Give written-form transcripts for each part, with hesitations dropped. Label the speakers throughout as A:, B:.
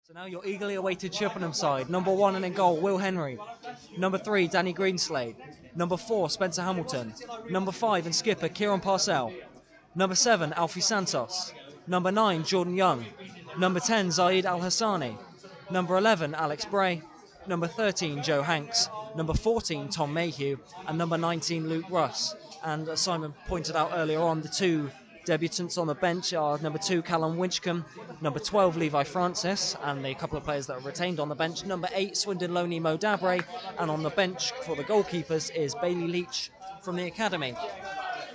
A: So now your eagerly awaited Chippenham side. Number 1 and in goal, Will Henry. Number 3, Danny Greenslade. Number 4, Spencer Hamilton. Number 5 and skipper, Kieran Parcell. Number 7, Alfie Santos. Number 9, Jordan Young. Number 10, Zaid Al-Hassani. Number 11, Alex Bray. Number 13, Joe Hanks. Number 14, Tom Mayhew. And number 19, Luke Russ. And as Simon pointed out earlier on, the 2 debutants on the bench are number 2, Callum Winchcombe, number 12, Levi Francis, and the couple of players that are retained on the bench, number 8, Swindon Loney Mo Dabre, and on the bench for the goalkeepers is Bailey Leach from the academy.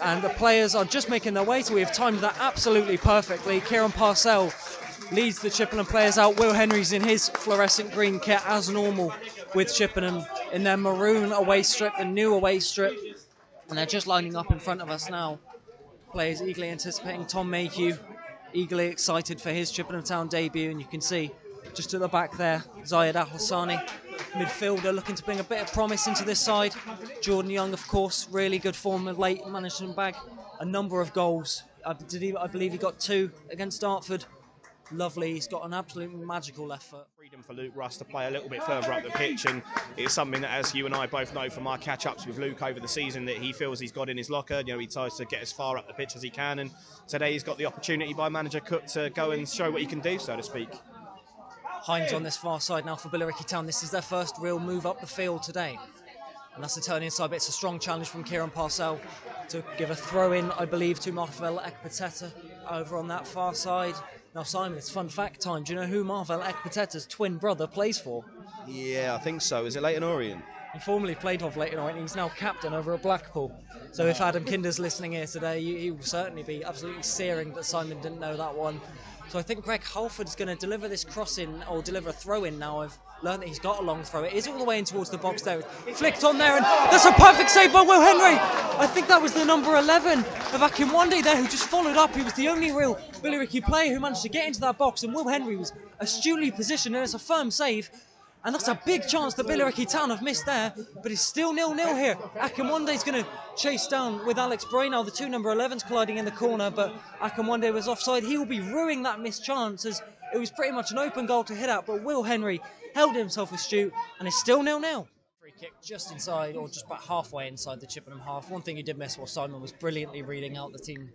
A: And the players are just making their way, so we have timed that absolutely perfectly. Kieran Parcell leads the Chippenham players out. Will Henry's in his fluorescent green kit as normal with Chippenham in their maroon away strip, the new away strip, and they're just lining up in front of us now. Players eagerly anticipating. Tom Mayhew eagerly excited for his Chippenham Town debut, and you can see just at the back there Zaid Al-Hassani, midfielder, looking to bring a bit of promise into this side. Jordan Young, of course, really good form of late, managed to bag a number of goals. I believe he got 2 against Dartford. Lovely, he's got an absolutely magical left foot.
B: Freedom for Luke Russ to play a little bit further up the pitch, and it's something that, as you and I both know from our catch-ups with Luke over the season, that he feels he's got in his locker. You know, he tries to get as far up the pitch as he can, and today he's got the opportunity by manager Cook to go and show what he can do, so to speak.
A: Hines on this far side now for Billericay Town. This is their first real move up the field today, and that's the turn inside, but it's a strong challenge from Kieran Parcell to give a throw in, I believe, to Marvel Ekpateta over on that far side. Now, Simon, it's fun fact time. Do you know who Marvel Ekpateta's twin brother plays for?
C: Yeah, I think so. Is it Leyton Orient?
A: He formerly played for Leyton Orient. He's now captain over at Blackpool. So if Adam Kinder's listening here today, he will certainly be absolutely searing that Simon didn't know that one. So I think Greg Halford's going to deliver this cross-in, or deliver a throw-in now. I've learned that he's got a long throw. It is all the way in towards the box there. Flicked on there, and that's a perfect save by Will Henry. I think that was the number 11 of Akinwande there, who just followed up. He was the only real Billericay player who managed to get into that box, and Will Henry was astutely positioned, and it's a firm save. And that's a big chance that Billericay Town have missed there, but it's still 0-0 here. Akinwande's going to chase down with Alex Bray now. The 2 number 11s colliding in the corner, but Akinwande was offside. He will be ruining that missed chance, as it was pretty much an open goal to hit at, but Will Henry held himself astute, and it's still 0-0. Free kick just inside, or just about halfway inside the Chippenham half. One thing he did miss was Simon was brilliantly reading out the team.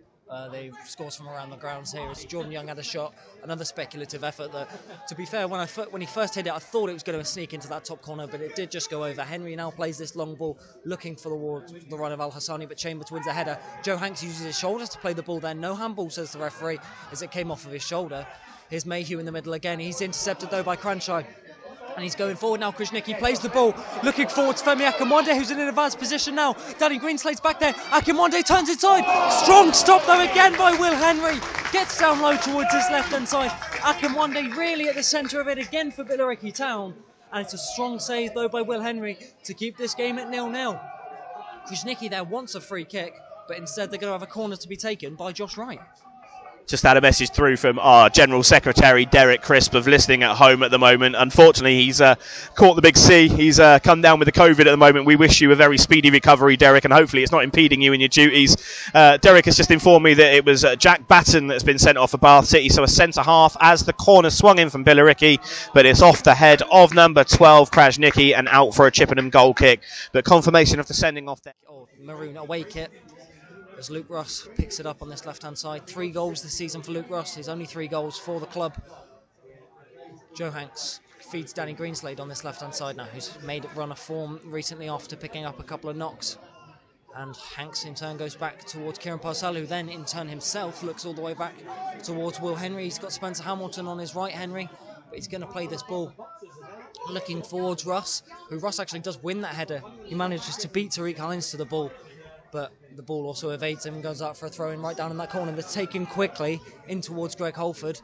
A: They scores from around the grounds here as Jordan Young had a shot, another speculative effort that, to be fair, when he first hit it, I thought it was going to sneak into that top corner, but it did just go over. Henry now plays this long ball, looking for the run of Al-Hassani, but Chambers wins a header. Joe Hanks uses his shoulders to play the ball there. No handball, says the referee, as it came off of his shoulder. Here's Mayhew in the middle again. He's intercepted though by Cranshaw. And he's going forward now. Krishnicki plays the ball, looking forward to Femi Akinwande, who's in an advanced position now. Danny Greenslade's back there. Akinwande turns inside. Strong stop though again by Will Henry. Gets down low towards his left-hand side. Akinwande really at the centre of it again for Billericay Town. And it's a strong save though by Will Henry to keep this game at 0-0. Krishnicki there wants a free kick, but instead they're going to have a corner to be taken by Josh Wright.
B: Just had a message through from our General Secretary, Derek Crisp, of listening at home at the moment. Unfortunately, he's caught the big C. He's come down with the COVID at the moment. We wish you a very speedy recovery, Derek, and hopefully it's not impeding you in your duties. Derek has just informed me that it was Jack Batten that's been sent off for Bath City, so a centre-half as the corner swung in from Billericay, but it's off the head of number 12, Krajnicki, and out for a Chippenham goal kick. But confirmation of the sending off there.
A: Oh, maroon away kit. As Luke Russ picks it up on this left-hand side. 3 goals this season for Luke Russ. His only 3 goals for the club. Joe Hanks feeds Danny Greenslade on this left-hand side now, who's made a run of form recently after picking up a couple of knocks. And Hanks in turn goes back towards Kieran Parcell, who then in turn himself looks all the way back towards Will Henry. He's got Spencer Hamilton on his right, Henry, but he's going to play this ball looking towards Russ, who Russ actually does win that header. He manages to beat Tariq Hines to the ball, but the ball also evades him and goes out for a throw-in right down in that corner. They're taken quickly in towards Greg Halford,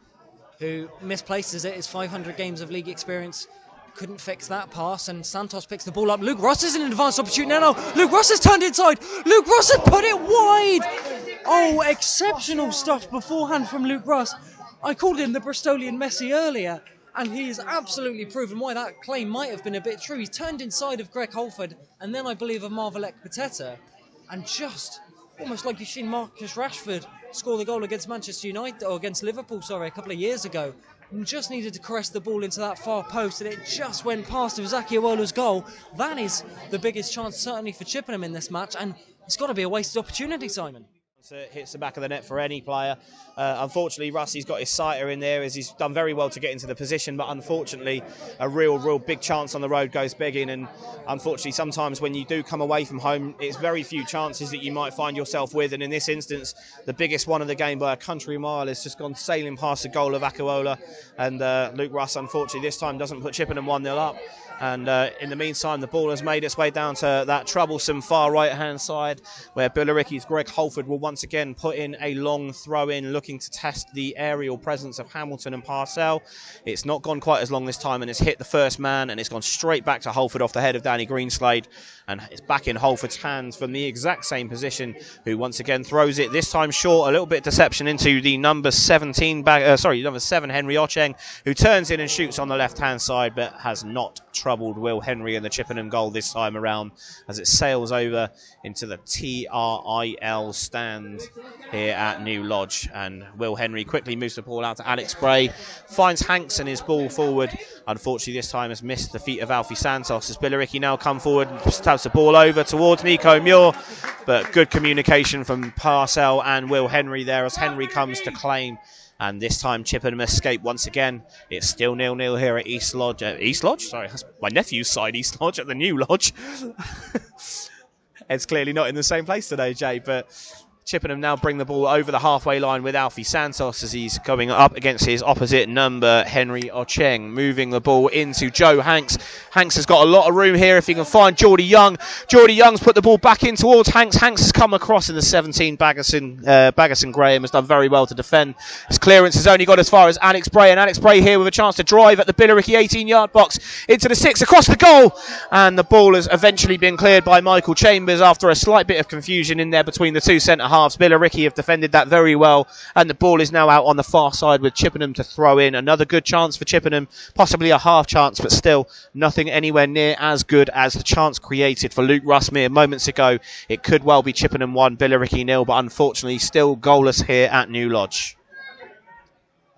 A: who misplaces it. His 500 games of league experience couldn't fix that pass, and Santos picks the ball up. Luke Russ is in an advanced opportunity. No, Luke Russ has turned inside. Luke Russ has put it wide. Oh, exceptional stuff beforehand from Luke Russ. I called him the Bristolian Messi earlier, and he has absolutely proven why that claim might have been a bit true. He's turned inside of Greg Halford, and then I believe of Marvel Ekpateta, and just almost like you've seen Marcus Rashford score the goal against Manchester United, or against Liverpool, sorry, a couple of years ago. and just needed to caress the ball into that far post, and it just went past Akiwola's goal. That is the biggest chance certainly for Chippenham in this match, and it's got to be a wasted opportunity, Simon.
B: It hits the back of the net for any player. Unfortunately, Russie's got his sighter in there as he's done very well to get into the position, but unfortunately a real big chance on the road goes begging, and unfortunately sometimes when you do come away from home, it's very few chances that you might find yourself with, and in this instance the biggest one of the game by a country mile has just gone sailing past the goal of Akiwola, and Luke Russ unfortunately this time doesn't put Chippenham 1-0 up. And in the meantime, the ball has made its way down to that troublesome far right-hand side where Billericay's Greg Holford will once again put in a long throw-in, looking to test the aerial presence of Hamilton and Parcell. It's not gone quite as long this time, and it's hit the first man, and it's gone straight back to Holford off the head of Danny Greenslade. And it's back in Holford's hands from the exact same position, who once again throws it, this time short, a little bit of deception into the number 7, Henry Ocheng, who turns in and shoots on the left-hand side, but has not troubled Will Henry in the Chippenham goal this time around as it sails over into the TRIL stand here at New Lodge. And Will Henry quickly moves the ball out to Alex Bray, finds Hanks and his ball forward. Unfortunately this time has missed the feet of Alfie Santos as Billericay now come forward and stabs the ball over towards Nico Muir, but good communication from Parcell and Will Henry there as Henry comes to claim. And this time Chippenham escape once again. It's still 0-0 here at East Lodge. East Lodge? Sorry, that's my nephew's side, East Lodge, at the New Lodge. It's clearly not in the same place today, Jay, but Chippenham now bring the ball over the halfway line with Alfie Santos as he's going up against his opposite number, Henry Ocheng, moving the ball into Joe Hanks. Hanks has got a lot of room here if he can find Geordie Young. Geordie Young's put the ball back in towards Hanks. Hanks has come across in the 17. Baggerson Graham has done very well to defend. His clearance has only got as far as Alex Bray, and Alex Bray here with a chance to drive at the Billericay 18-yard box into the 6, across the goal, and the ball has eventually been cleared by Michael Chambers after a slight bit of confusion in there between the two centre halves. Billericay have defended that very well, and the ball is now out on the far side with Chippenham to throw in. Another good chance for Chippenham, possibly a half chance, but still nothing anywhere near as good as the chance created for Luke Russ mere moments ago. It could well be Chippenham 1, Billericay 0, but unfortunately still goalless here at New Lodge.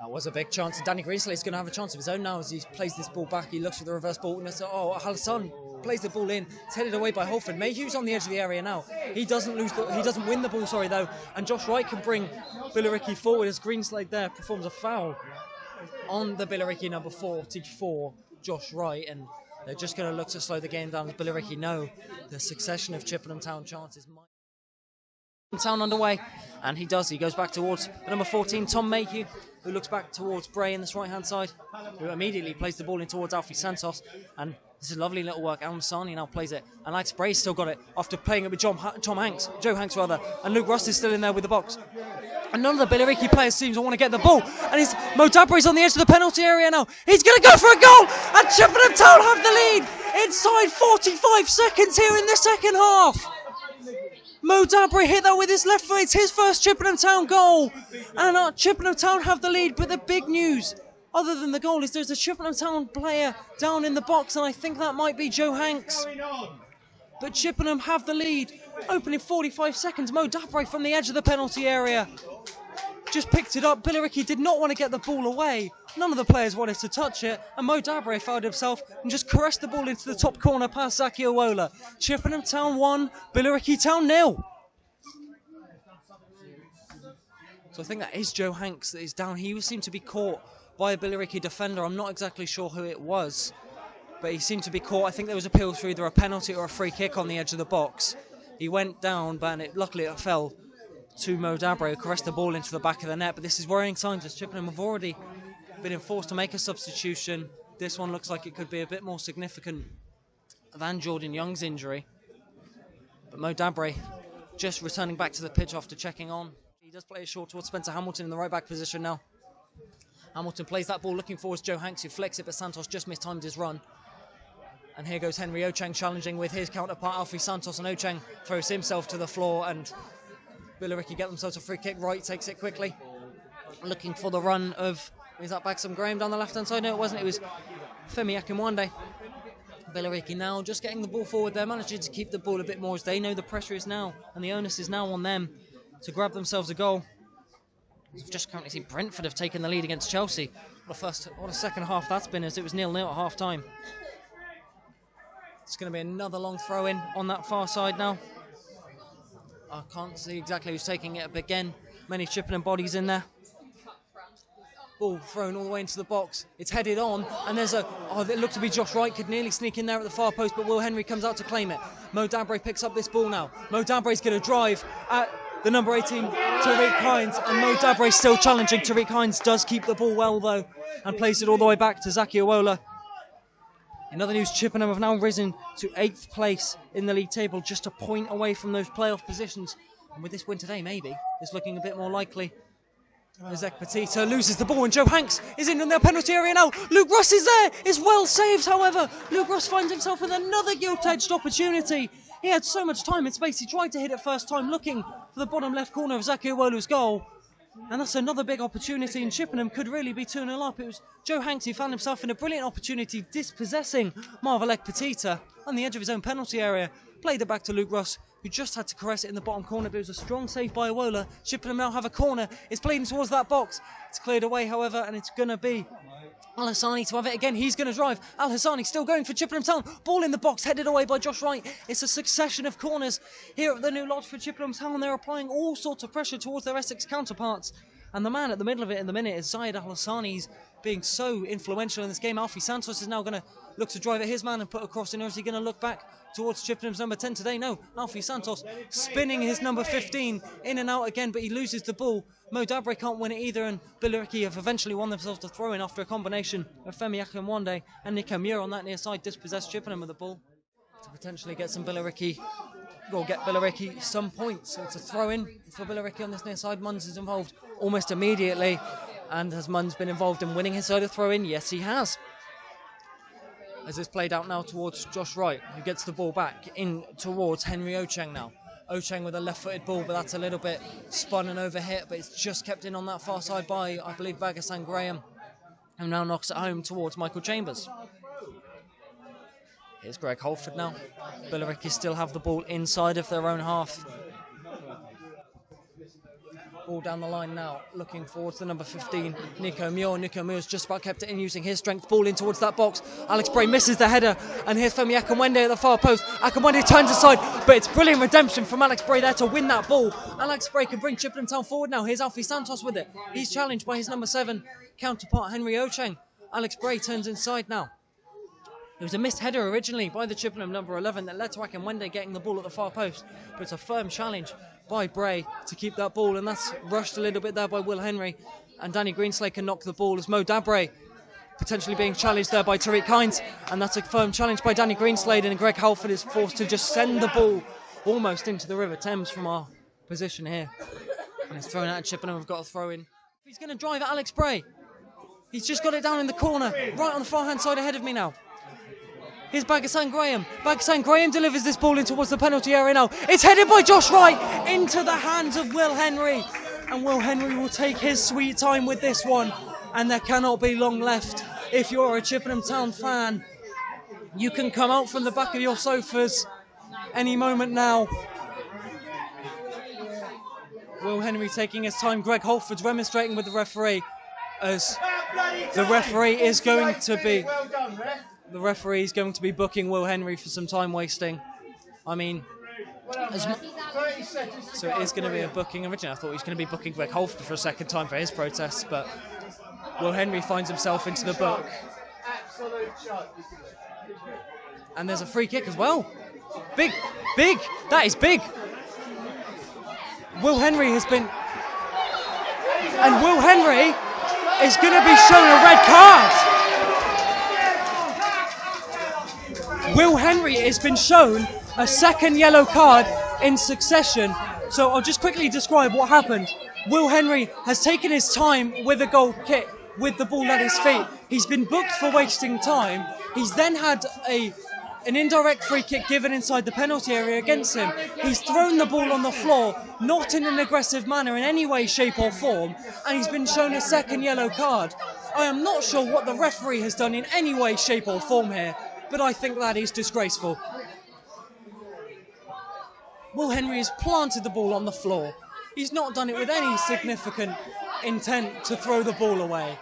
A: That was a big chance. Danny Greenslade's going to have a chance of his own now as he plays this ball back. He looks for the reverse ball and it's, Hassan plays the ball in. It's headed away by Holford. Mayhew's on the edge of the area now. He doesn't win the ball, though. And Josh Wright can bring Billericay forward as Greenslade there performs a foul on the Billericay number 44, Josh Wright, and they're just going to look to slow the game down as Billericay know the succession of Chippenham Town chances might Town underway, and he does. He goes back towards the number 14, Tom Mayhew, who looks back towards Bray in this right-hand side, who immediately plays the ball in towards Alfie Santos, and this is lovely little work. Alan Sani now plays it, and Alex Bray's still got it after playing it with Joe Hanks, and Luke Ross is still in there with the box. And none of the Billericay players seem to want to get the ball, and Mo Dabry's on the edge of the penalty area now. He's going to go for a goal, and Chippenham Town have the lead inside 45 seconds here in the second half. Mo Dabry hit that with his left foot. It's his first Chippenham Town goal. And Chippenham Town have the lead. But the big news, other than the goal, is there's a Chippenham Town player down in the box. And I think that might be Joe Hanks. But Chippenham have the lead. Opening 45 seconds. Mo Dabry from the edge of the penalty area just picked it up. Billericay did not want to get the ball away. None of the players wanted to touch it, and Mo Dabry found himself and just caressed the ball into the top corner past Akiwola. Chippenham Town 1, Billericay Town 0. So I think that is Joe Hanks that is down. He seemed to be caught by a Billericay defender. I'm not exactly sure who it was, but he seemed to be caught. I think there was appeals for either a penalty or a free kick on the edge of the box. He went down, but luckily it fell to Mo Dabry, who caressed the ball into the back of the net. But this is worrying signs as Chippenham have already been forced to make a substitution. This one looks like it could be a bit more significant than Jordan Young's injury. But Mo Dabry just returning back to the pitch after checking on. He does play it short towards Spencer Hamilton in the right back position now. Hamilton plays that ball looking for Joe Hanks, who flicks it, but Santos just mistimed his run. And here goes Henry Ocheng challenging with his counterpart Alfie Santos, and Ocheng throws himself to the floor, and Billericay get themselves a free kick. Wright takes it quickly, looking for the run of, is that Baxam Graham down the left-hand side? No, it wasn't. It was Femi Akinwande. Billericay now just getting the ball forward. They're managing to keep the ball a bit more as they know the pressure is now, and the onus is now on them to grab themselves a goal. We've just currently seen Brentford have taken the lead against Chelsea. What a second half that's been, as it was 0-0 at half time. It's going to be another long throw in on that far side now. I can't see exactly who's taking it, but again, many Chippenham bodies in there. Ball thrown all the way into the box. It's headed on, and there's it looked to be Josh Wright, could nearly sneak in there at the far post, but Will Henry comes out to claim it. Mo Dabray picks up this ball now. Mo Dabray's going to drive at the number 18, Tariq Hines, and Mo Dabray still challenging. Tariq Hines does keep the ball well, though, and plays it all the way back to Zaki Awola. In other news, Chippenham have now risen to 8th place in the league table, just a point away from those playoff positions. And with this win today, maybe, it's looking a bit more likely. Ezek Petita loses the ball, and Joe Hanks is in their penalty area now. Luke Russ is there. It's well saved, however. Luke Russ finds himself with another gilt-edged opportunity. He had so much time and space. He tried to hit it first time, looking for the bottom left corner of Zaki Awolu's goal. And that's another big opportunity, and Chippenham could really be 2-0 up. It was Joe Hanks who found himself in a brilliant opportunity, dispossessing Marvelek Petita on the edge of his own penalty area. Played it back to Luke Russ, who just had to caress it in the bottom corner, but it was a strong save by Awola. Chippenham now have a corner. It's played in towards that box. It's cleared away, however, and it's going to be Al Hassani to have it again. He's going to drive. Al Hassani still going for Chippenham Town. Ball in the box, headed away by Josh Wright. It's a succession of corners here at the New Lodge for Chippenham Town. They're applying all sorts of pressure towards their Essex counterparts. And the man at the middle of it in the minute is Zayed Al Hassani. He's being so influential in this game. Alfie Santos is now going to look to drive at his man and put a cross in, or is he going to look back towards Chippenham's number 10 today? No, Alfie Santos spinning his number 15 in and out again, but he loses the ball. Mo Dabray can't win it either, and Billericay have eventually won themselves the throw-in after a combination of Femi Akinwande and Nico Muir on that near side dispossessed Chippenham with the ball to potentially get some Billericay. Will get Billericay some points. So it's a throw-in for Billericay on this near side. Munns is involved almost immediately. And has Munns been involved in winning his side of throw-in? Yes, he has. As it's played out now towards Josh Wright, who gets the ball back in towards Henry Ocheng now. Ocheng with a left-footed ball, but that's a little bit spun and overhit, but it's just kept in on that far side by, I believe, Bagasan Graham, who now knocks it home towards Michael Chambers. Here's Greg Holford now. Billericay still have the ball inside of their own half. Ball down the line now, looking forwards to number 15, Nico Muir. Nico Muir's just about kept it in using his strength. Ball in towards that box. Alex Bray misses the header, and here's Femi Akinwande at the far post. Akinwande turns aside, but it's brilliant redemption from Alex Bray there to win that ball. Alex Bray can bring Chippenham Town forward now. Here's Alfie Santos with it. He's challenged by his number 7 counterpart, Henry Ocheng. Alex Bray turns inside now. It was a missed header originally by the Chippenham number 11 that led to Akinwande getting the ball at the far post, but it's a firm challenge by Bray to keep that ball, and that's rushed a little bit there by Will Henry, and Danny Greenslade can knock the ball as Mo Dabray potentially being challenged there by Tariq Hines, and that's a firm challenge by Danny Greenslade, and Greg Halford is forced to just send the ball almost into the River Thames from our position here, and it's thrown out at Chippenham. We've got a throw in. He's going to drive at Alex Bray. He's just got it down in the corner, right on the far hand side ahead of me now. Here's Bagasan Graham. Bagasan Graham delivers this ball in towards the penalty area now. It's headed by Josh Wright into the hands of Will Henry. And Will Henry will take his sweet time with this one. And there cannot be long left. If you're a Chippenham Town fan, you can come out from the back of your sofas any moment now. Will Henry taking his time. Greg Holford's remonstrating with the referee, as the referee is going to be... The referee is going to be booking Will Henry for some time wasting. I mean, so it is going to be a booking. Originally, I thought he was going to be booking Greg Holford for a second time for his protests, but Will Henry finds himself into the book. And there's a free kick as well. Big, that is big. Will Henry has been... And Will Henry is going to be shown a red card. Will Henry has been shown a second yellow card in succession. So I'll just quickly describe what happened. Will Henry has taken his time with a goal kick with the ball at his feet. He's been booked for wasting time. He's then had an indirect free kick given inside the penalty area against him. He's thrown the ball on the floor, not in an aggressive manner in any way, shape or form, and he's been shown a second yellow card. I am not sure what the referee has done in any way, shape or form here, but I think that is disgraceful. Will Henry has planted the ball on the floor. He's not done it with any significant intent to throw the ball away.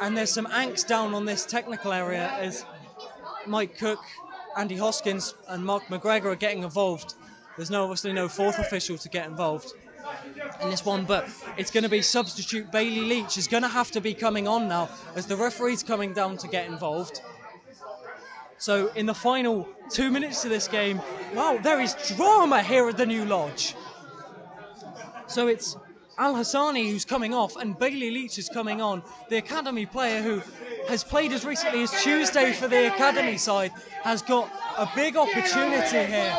A: And there's some angst down on this technical area as Mike Cook, Andy Hoskins and Mark McGregor are getting involved. There's obviously no fourth official to get involved in this one, but it's going to be substitute Bailey Leach is going to have to be coming on now as the referee's coming down to get involved. So in the final 2 minutes of this game, wow, there is drama here at the New Lodge. So it's Al Hassani who's coming off and Bailey Leach is coming on, the academy player who has played as recently as Tuesday for the academy side, has got a big opportunity here.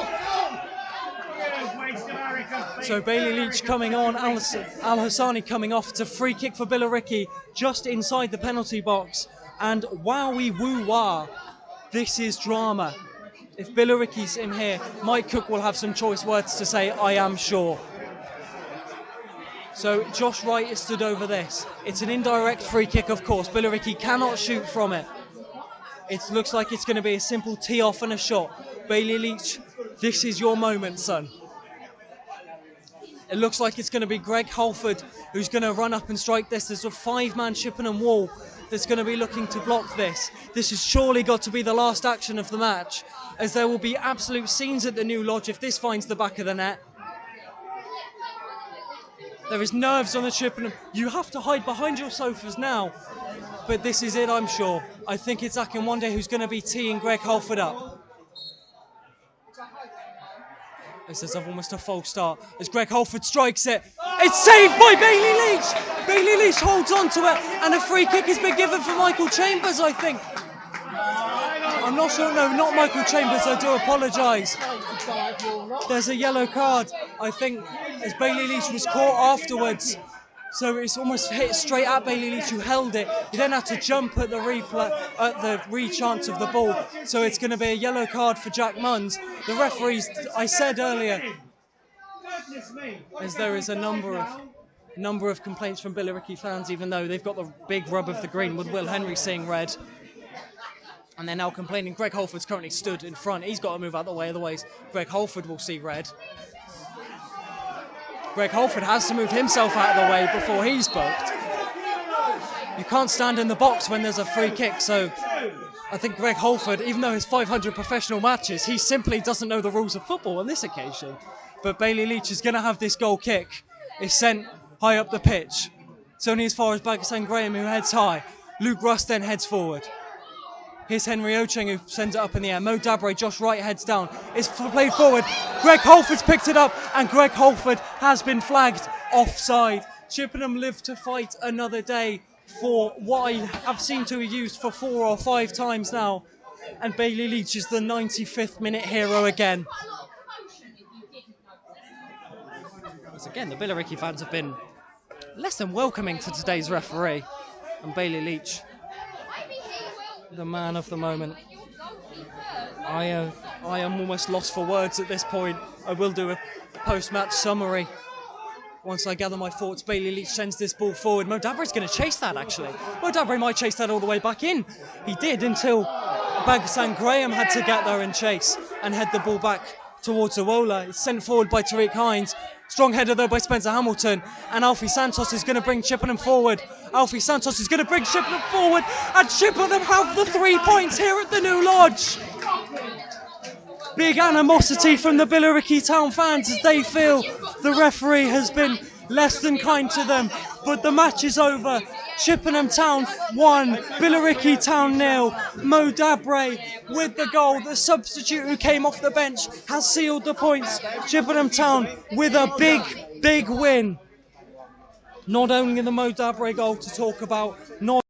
A: So Bailey Leach coming on, Al Hassani coming off. It's a free kick for Billericay just inside the penalty box. And wowie woo wah, this is drama. If Billericay's in here, Mike Cook will have some choice words to say, I am sure. So Josh Wright is stood over this. It's an indirect free kick, of course. Billericay cannot shoot from it. It looks like it's going to be a simple tee off and a shot. Bailey Leach, this is your moment, son. It looks like it's going to be Greg Halford who's going to run up and strike this. There's a 5-man Chippenham wall that's going to be looking to block this. This has surely got to be the last action of the match, as there will be absolute scenes at the New Lodge if this finds the back of the net. There is nerves on the Chippenham. You have to hide behind your sofas now. But this is it, I'm sure. I think it's Akinwande who's going to be teeing Greg Halford up. This is almost a false start as Greg Halford strikes it. It's saved by Bailey Leach. Bailey Leach holds on to it and a free kick has been given for Michael Chambers, I think. I'm not sure, no, not Michael Chambers, I do apologise. There's a yellow card, I think, as Bailey Leach was caught afterwards. So it's almost hit straight at Bailey Leach, who held it. He then had to jump at the re-chance of the ball. So it's going to be a yellow card for Jack Munns. The referees, I said earlier, as there is a number of complaints from Billericay fans, even though they've got the big rub of the green with Will Henry seeing red. And they're now complaining. Greg Halford's currently stood in front. He's got to move out the way, otherwise Greg Halford will see red. Greg Halford has to move himself out of the way before he's booked. You can't stand in the box when there's a free kick, so I think Greg Halford, even though he's 500 professional matches, he simply doesn't know the rules of football on this occasion. But Bailey Leach is going to have this goal kick. It's sent high up the pitch. It's only as far as Bagasan Graham, who heads high. Luke Russ then heads forward. Here's Henry Ocheng, who sends it up in the air. Mo Dabre, Josh Wright heads down. It's played forward. Greg Halford's picked it up, and Greg Halford has been flagged offside. Chippenham live to fight another day for what I have seemed to have used for 4 or 5 times now. And Bailey Leach is the 95th minute hero again. Once again, the Billericay fans have been less than welcoming to today's referee. And Bailey Leach, the man of the moment. I am almost lost for words at this point. I will do a post-match summary once I gather my thoughts. Bailey Leach sends this ball forward. Mo Dabre's going to chase that, actually. Mo Dabre might chase that all the way back in. He did until Bagasan Graham had to get there and chase and head the ball back towards Awola. It's sent forward by Tariq Hines. Strong header though by Spencer Hamilton, and Alfie Santos is going to bring Chippenham forward. Alfie Santos is going to bring Chippenham forward, and Chippenham have the 3 points here at the New Lodge. Big animosity from the Billericay Town fans as they feel the referee has been less than kind to them, but the match is over. Chippenham Town 1, Billericay Town 0. Mo Dabre with the goal. The substitute who came off the bench has sealed the points. Chippenham Town with a big win. Not only the Mo Dabre goal to talk about, not